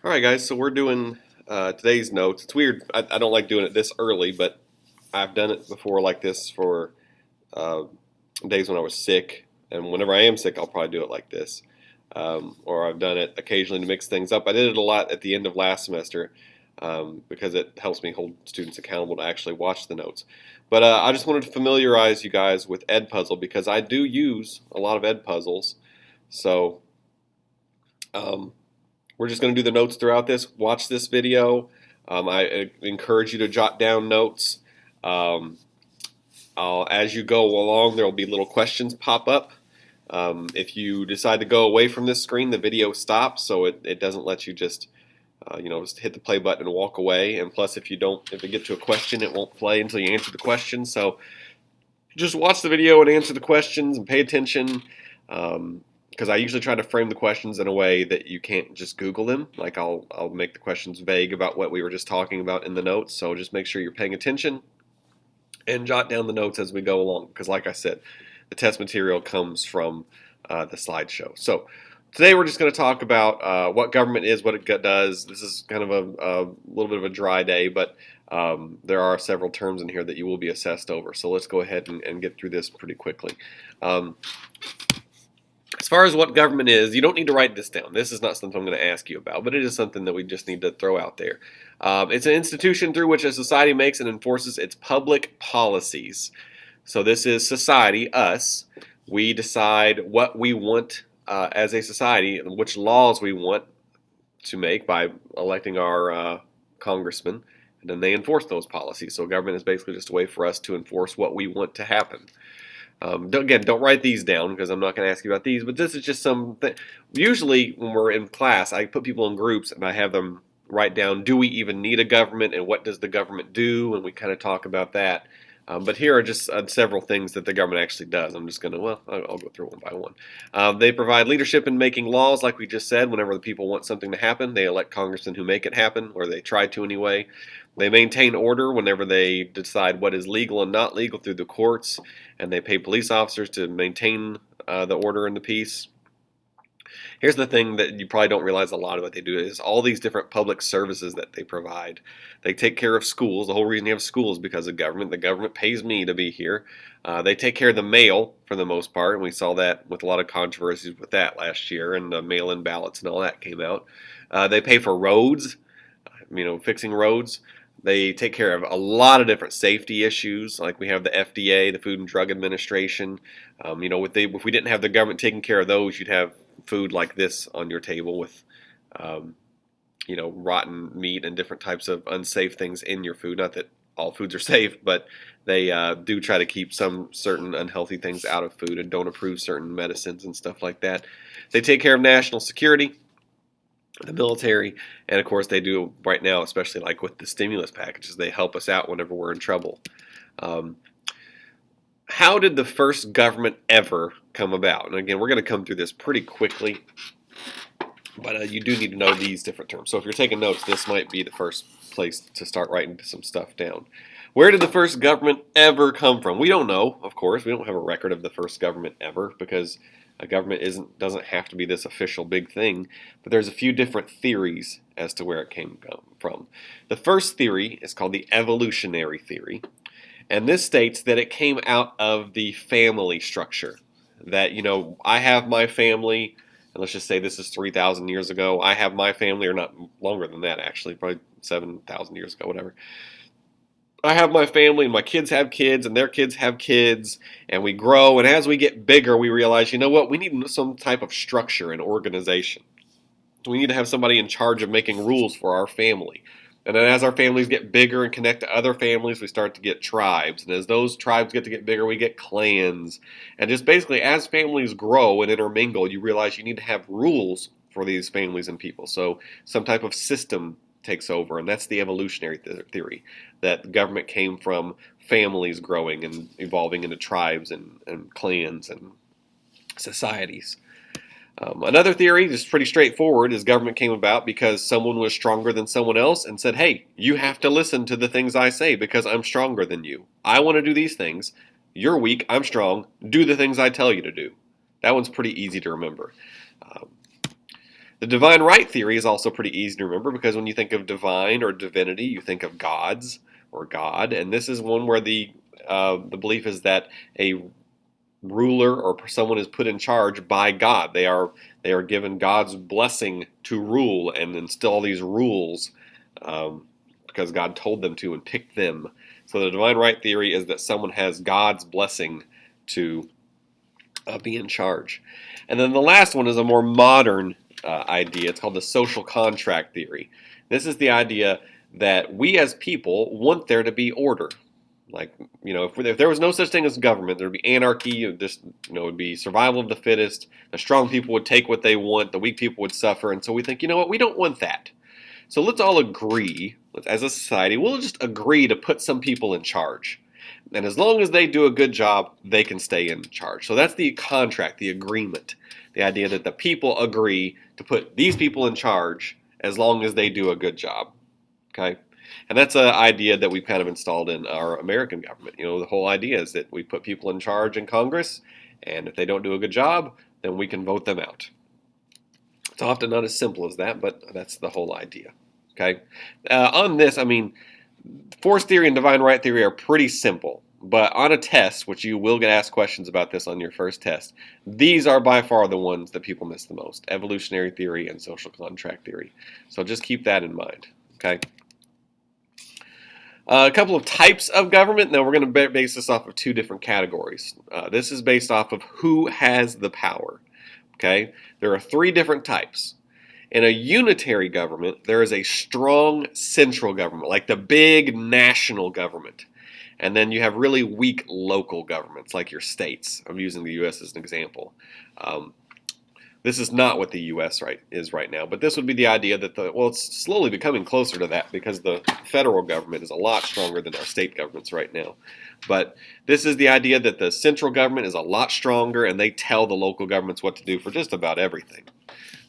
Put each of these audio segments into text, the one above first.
All right, guys. So we're doing today's notes. It's weird. I don't like doing it this early, but I've done it before like this for uh, days when I was sick, and whenever I am sick, I'll probably do it like this. Or I've done it occasionally to mix things up. I did it a lot at the end of last semester because it helps me hold students accountable to actually watch the notes. But I just wanted to familiarize you guys with Edpuzzle because I do use a lot of Edpuzzles. So um, we're just going to do the notes throughout this. Watch this video. I encourage you to jot down notes. Um, as you go along, there will be little questions pop up. If you decide to go away from this screen, the video stops, so it doesn't let you just just hit the play button and walk away. And plus, if it get to a question, it won't play until you answer the question. So just watch the video and answer the questions and pay attention. Because I usually try to frame the questions in a way that you can't just Google them. Like I'll make the questions vague about what we were just talking about in the notes. So just make sure you're paying attention and jot down the notes as we go along. Because like I said, the test material comes from the slideshow. So today we're just going to talk about what government is, what it does. This is kind of a little bit of a dry day, but there are several terms in here that you will be assessed over. So let's go ahead and get through this pretty quickly. As far as what government is, you don't need to write this down. This is not something I'm going to ask you about, but it is something that we just need to throw out there. It's an institution through which a society makes and enforces its public policies. So this is society, us. We decide what we want as a society, which laws we want to make by electing our congressmen, and then they enforce those policies. So government is basically just a way for us to enforce what we want to happen. Don't write these down because I'm not going to ask you about these, but this is just something. Usually when we're in class, I put people in groups and I have them write down, do we even need a government and what does the government do? And we kind of talk about that. But here are just several things that the government actually does. I'm just going to, I'll go through one by one. They provide leadership in making laws, like we just said. Whenever the people want something to happen, they elect congressmen who make it happen, or they try to anyway. They maintain order whenever they decide what is legal and not legal through the courts, and they pay police officers to maintain the order and the peace. Here's the thing that you probably don't realize a lot of what they do is all these different public services that they provide. They take care of schools. The whole reason you have schools is because of government. The government pays me to be here. They take care of the mail for the most part, and we saw that with a lot of controversies with that last year, and the mail-in ballots and all that came out. They pay for roads, fixing roads. They take care of a lot of different safety issues, like we have the FDA, the Food and Drug Administration. If we didn't have the government taking care of those, you'd have food like this on your table with, rotten meat and different types of unsafe things in your food. Not that all foods are safe, but they do try to keep some certain unhealthy things out of food and don't approve certain medicines and stuff like that. They take care of national security, the military, and of course they do right now, especially like with the stimulus packages, they help us out whenever we're in trouble. Um, how did the first government ever come about? And again, we're going to come through this pretty quickly, but you do need to know these different terms. So if you're taking notes, this might be the first place to start writing some stuff down. Where did the first government ever come from? We don't know, of course. We don't have a record of the first government ever because a government doesn't have to be this official big thing. But there's a few different theories as to where it came from. The first theory is called the evolutionary theory. And this states that it came out of the family structure. That, I have my family, and let's just say this is 3,000 years ago. I have my family, or not longer than that actually, probably 7,000 years ago, whatever. I have my family, and my kids have kids, and their kids have kids, and we grow, and as we get bigger, we realize, what? We need some type of structure and organization. We need to have somebody in charge of making rules for our family. And then as our families get bigger and connect to other families, we start to get tribes. And as those tribes get to get bigger, we get clans. And just basically, as families grow and intermingle, you realize you need to have rules for these families and people. So some type of system takes over, and that's the evolutionary theory, that the government came from families growing and evolving into tribes and clans and societies. Another theory, just pretty straightforward, is government came about because someone was stronger than someone else and said, hey, you have to listen to the things I say because I'm stronger than you. I want to do these things. You're weak. I'm strong. Do the things I tell you to do. That one's pretty easy to remember. The divine right theory is also pretty easy to remember because when you think of divine or divinity, you think of gods or God, and this is one where the belief is that a ruler or someone is put in charge by God. They are given God's blessing to rule and instill these rules because God told them to and picked them. So the divine right theory is that someone has God's blessing to be in charge. And then the last one is a more modern idea. It's called the social contract theory. This is the idea that we as people want there to be order. Like, if there was no such thing as government, there would be anarchy. It would be survival of the fittest. The strong people would take what they want. The weak people would suffer. And so we think, you know what? We don't want that. So let's all agree, as a society, we'll just agree to put some people in charge. And as long as they do a good job, they can stay in charge. So that's the contract, the agreement, the idea that the people agree to put these people in charge as long as they do a good job. Okay? And that's an idea that we've kind of installed in our American government. The whole idea is that we put people in charge in Congress, and if they don't do a good job, then we can vote them out. It's often not as simple as that, but that's the whole idea. Okay? On this, force theory and divine right theory are pretty simple. But on a test, which you will get asked questions about this on your first test, these are by far the ones that people miss the most: evolutionary theory and social contract theory. So just keep that in mind. Okay? A couple of types of government. Now we're going to base this off of two different categories. This is based off of who has the power. Okay? There are three different types. In a unitary government, there is a strong central government, like the big national government. And then you have really weak local governments, like your states. I'm using the U.S. as an example. This is not what the U.S. is right now, but this would be the idea that it's slowly becoming closer to that because the federal government is a lot stronger than our state governments right now. But this is the idea that the central government is a lot stronger and they tell the local governments what to do for just about everything.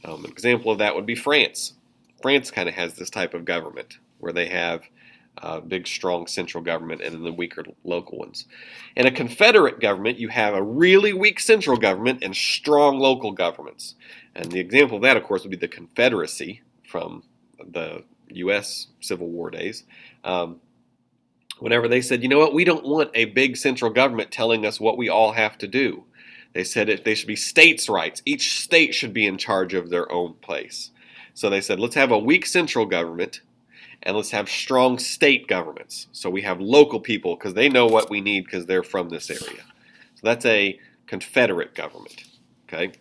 An example of that would be France. France kind of has this type of government where they have big, strong central government and then the weaker local ones. In a confederate government, you have a really weak central government and strong local governments. And the example of that, of course, would be the Confederacy from the U.S. Civil War days. Whenever they said, you know what, we don't want a big central government telling us what we all have to do. They said they should be states' rights. Each state should be in charge of their own place. So they said, let's have a weak central government and let's have strong state governments. So we have local people because they know what we need because they're from this area. So that's a confederate government. Okay.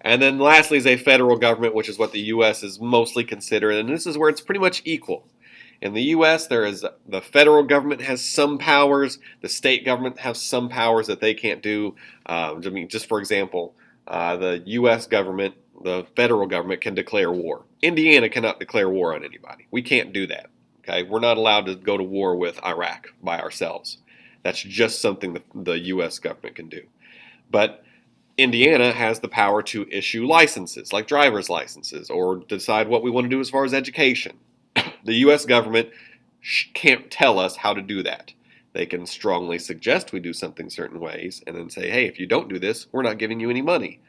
And then lastly is a federal government, which is what the U.S. is mostly considered. And this is where it's pretty much equal. In the U.S., the federal government has some powers. The state government has some powers that they can't do. Just for example, the U.S. government, the federal government can declare war. Indiana cannot declare war on anybody. We can't do that. Okay, we're not allowed to go to war with Iraq by ourselves. That's just something that the U.S. government can do. But Indiana has the power to issue licenses, like driver's licenses, or decide what we want to do as far as education. The U.S. government can't tell us how to do that. They can strongly suggest we do something certain ways and then say, hey, if you don't do this, we're not giving you any money.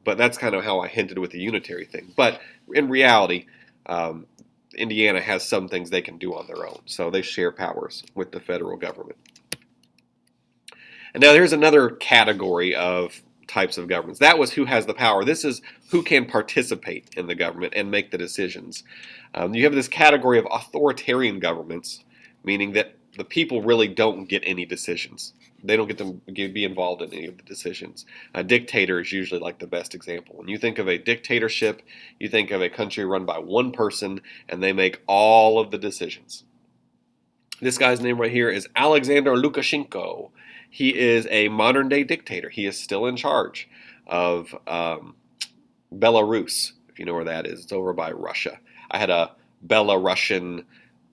But that's kind of how I hinted with the unitary thing. But in reality, Indiana has some things they can do on their own. So they share powers with the federal government. And now there's another category of types of governments. That was who has the power. This is who can participate in the government and make the decisions. You have this category of authoritarian governments, meaning that the people really don't get any decisions. They don't get to be involved in any of the decisions. A dictator is usually like the best example. When you think of a dictatorship, you think of a country run by one person and they make all of the decisions. This guy's name right here is Alexander Lukashenko. He is a modern day dictator. He is still in charge of Belarus, if you know where that is. It's over by Russia. I had a Belarusian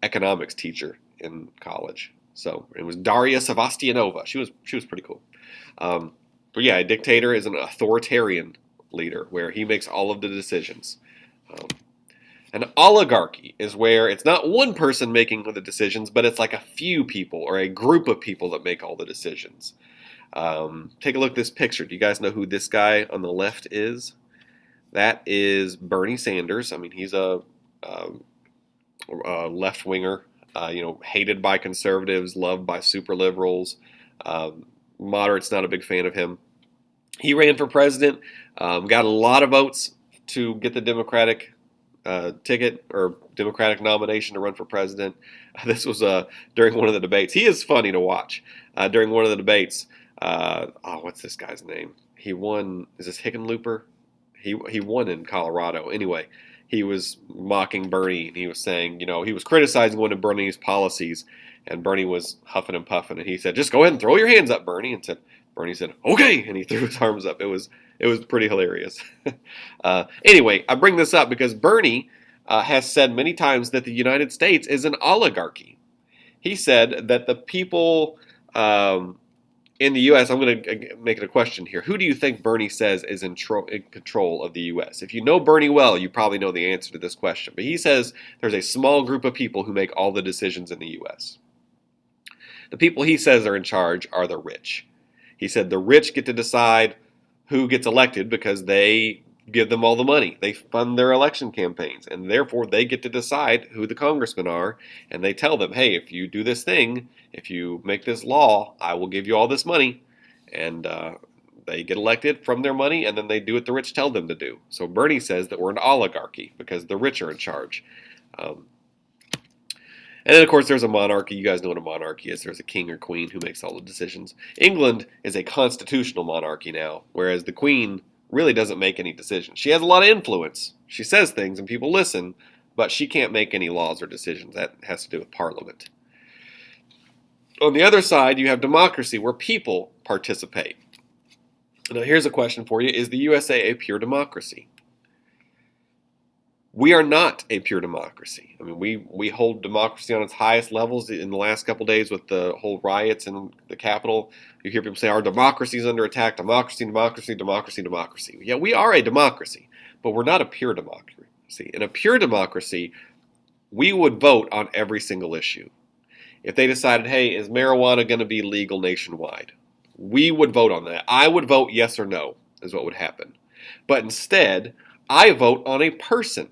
economics teacher in college. So it was Daria Sevastianova. She was pretty cool. But yeah, a dictator is an authoritarian leader where he makes all of the decisions. An oligarchy is where it's not one person making the decisions, but it's like a few people or a group of people that make all the decisions. Take a look at this picture. Do you guys know who this guy on the left is? That is Bernie Sanders. I mean, he's a left winger, hated by conservatives, loved by super liberals. Moderates not a big fan of him. He ran for president, got a lot of votes to get the Democratic ticket or Democratic nomination to run for president. This was during one of the debates. He is funny to watch. During one of the debates, what's this guy's name? He won. Is this Hickenlooper? He won in Colorado. Anyway, he was mocking Bernie, and he was saying, he was criticizing one of Bernie's policies, and Bernie was huffing and puffing, and he said, "Just go ahead and throw your hands up, Bernie." And Bernie said, "Okay," and he threw his arms up. It was pretty hilarious. Anyway, I bring this up because Bernie has said many times that the United States is an oligarchy. He said that the people in the U.S., I'm going to make it a question here. Who do you think Bernie says is in control of the U.S.? If you know Bernie well, you probably know the answer to this question. But he says there's a small group of people who make all the decisions in the U.S. The people he says are in charge are the rich. He said the rich get to decide who gets elected because they give them all the money. They fund their election campaigns, and therefore they get to decide who the congressmen are, and they tell them, hey, if you do this thing, if you make this law, I will give you all this money. And they get elected from their money, and then they do what the rich tell them to do. So Bernie says that we're an oligarchy because the rich are in charge. And then, of course, there's a monarchy. You guys know what a monarchy is. There's a king or queen who makes all the decisions. England is a constitutional monarchy now, whereas the queen really doesn't make any decisions. She has a lot of influence. She says things and people listen, but she can't make any laws or decisions. That has to do with Parliament. On the other side, you have democracy, where people participate. Now, here's a question for you. Is the USA a pure democracy? We are not a pure democracy. I mean, we hold democracy on its highest levels. In the last couple of days with the whole riots in the Capitol, you hear people say our democracy is under attack. Democracy, democracy, democracy, democracy. Yeah, we are a democracy, but we're not a pure democracy. In a pure democracy, we would vote on every single issue. If they decided, hey, is marijuana going to be legal nationwide? We would vote on that. I would vote yes or no is what would happen. But instead, I vote on a person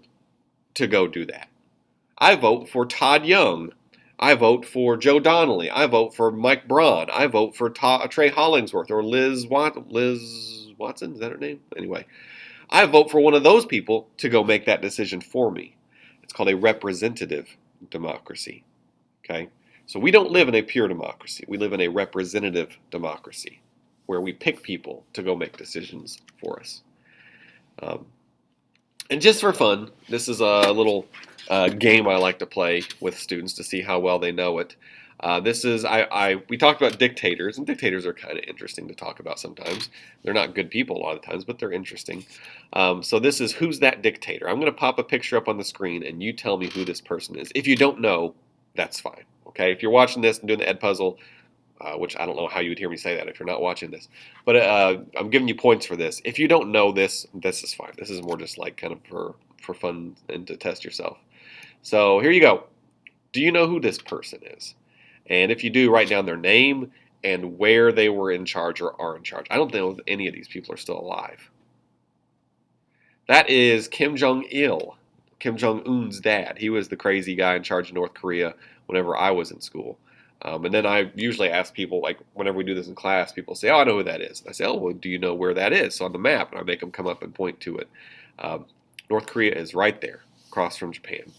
to go do that. I vote for Todd Young. I vote for Joe Donnelly. I vote for Mike Braun. I vote for Trey Hollingsworth or Liz Watson. Is that her name? Anyway, I vote for one of those people to go make that decision for me. It's called a representative democracy. Okay? So we don't live in a pure democracy. We live in a representative democracy where we pick people to go make decisions for us. And just for fun, this is a little game I like to play with students to see how well they know it. We talked about dictators, and dictators are kind of interesting to talk about sometimes. They're not good people a lot of times, but they're interesting. So this is Who's That Dictator? I'm going to pop a picture up on the screen, and you tell me who this person is. If you don't know, that's fine. Okay, if you're watching this and doing the Ed Puzzle, which I don't know how you would hear me say that if you're not watching this. But I'm giving you points for this. If you don't know this is fine. This is more just like kind of for fun and to test yourself. So here you go. Do you know who this person is? And if you do, write down their name and where they were in charge or are in charge. I don't know if any of these people are still alive. That is Kim Jong-il, Kim Jong-un's dad. He was the crazy guy in charge of North Korea whenever I was in school. And then I usually ask people, like whenever we do this in class, people say, oh, I know who that is. And I say, oh, well, do you know where that is on the map? And I make them come up and point to it. North Korea is right there, across from Japan.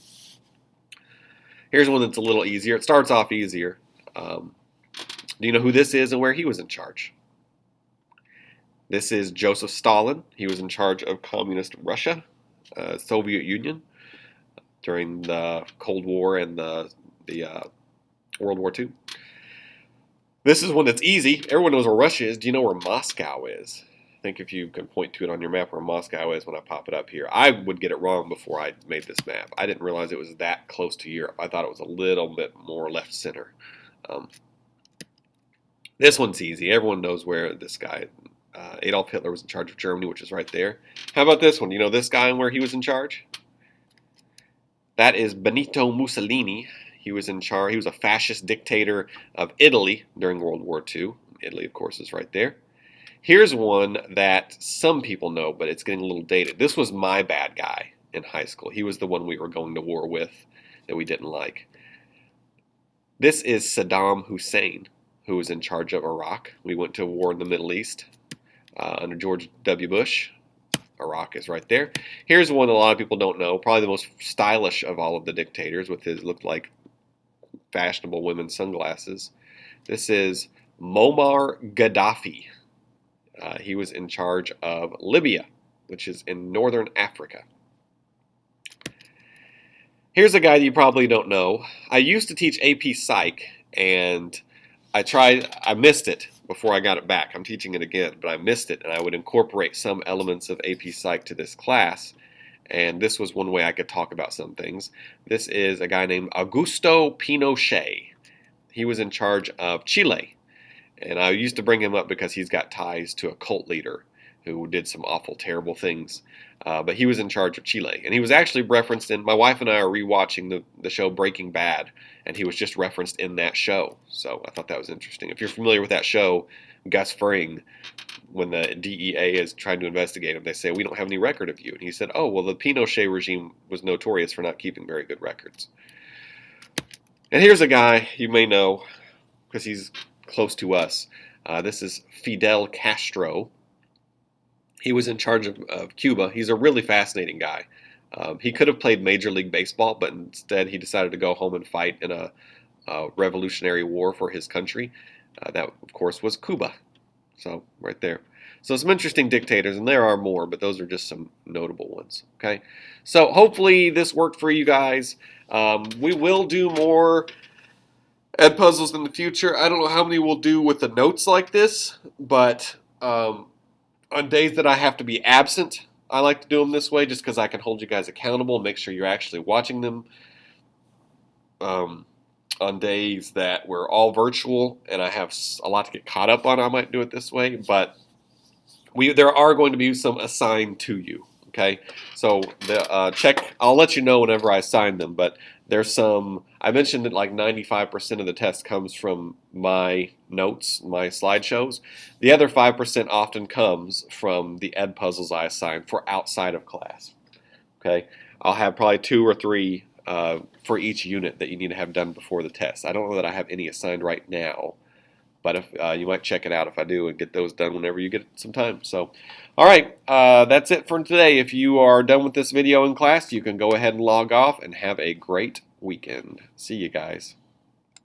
Here's one that's a little easier. It starts off easier. Do you know who this is and where he was in charge? This is Joseph Stalin. He was in charge of communist Russia, Soviet Union, during the Cold War and the World War II. This is one that's easy. Everyone knows where Russia is. Do you know where Moscow is? I think if you can point to it on your map where Moscow is when I pop it up here. I would get it wrong before I made this map. I didn't realize it was that close to Europe. I thought it was a little bit more left center. This one's easy. Everyone knows where this guy, Adolf Hitler, was in charge of Germany, which is right there. How about this one? You know this guy and where he was in charge? That is Benito Mussolini. He was in charge. He was a fascist dictator of Italy during World War II. Italy, of course, is right there. Here's one that some people know, but it's getting a little dated. This was my bad guy in high school. He was the one we were going to war with that we didn't like. This is Saddam Hussein, who was in charge of Iraq. We went to war in the Middle East under George W. Bush. Iraq is right there. Here's one a lot of people don't know. Probably the most stylish of all of the dictators, with his looked like fashionable women's sunglasses. This is Muammar Gaddafi. He was in charge of Libya, which is in northern Africa. Here's a guy you probably don't know. I used to teach AP Psych, and I missed it before I got it back. I'm teaching it again, but I missed it, and I would incorporate some elements of AP Psych to this class, and this was one way I could talk about some things. This is a guy named Augusto Pinochet. He was in charge of Chile, and I used to bring him up because he's got ties to a cult leader who did some awful, terrible things. But he was in charge of Chile. And he was actually referenced in, my wife and I are rewatching the show Breaking Bad, and he was just referenced in that show. So I thought that was interesting. If you're familiar with that show, Gus Fring, when the DEA is trying to investigate him, they say, we don't have any record of you. And he said, oh, well, the Pinochet regime was notorious for not keeping very good records. And here's a guy you may know because he's close to us. This is Fidel Castro. He was in charge of Cuba. He's a really fascinating guy. He could have played Major League Baseball, but instead he decided to go home and fight in a revolutionary war for his country. That, of course, was Cuba. So, right there. So, some interesting dictators, and there are more, but those are just some notable ones. Okay? So, hopefully this worked for you guys. We will do more Edpuzzles in the future. I don't know how many we'll do with the notes like this, but on days that I have to be absent, I like to do them this way just because I can hold you guys accountable and make sure you're actually watching them. On days that we're all virtual and I have a lot to get caught up on, I might do it this way. But there are going to be some assigned to you. Okay, so I'll let you know whenever I assign them. But there's some. I mentioned that like 95% of the test comes from my notes, my slideshows. The other 5% often comes from the Edpuzzles I assign for outside of class. Okay, I'll have probably 2 or 3 for each unit that you need to have done before the test. I don't know that I have any assigned right now, but if you might check it out if I do and get those done whenever you get some time. So, all right, that's it for today. If you are done with this video in class, you can go ahead and log off and have a great weekend. See you guys.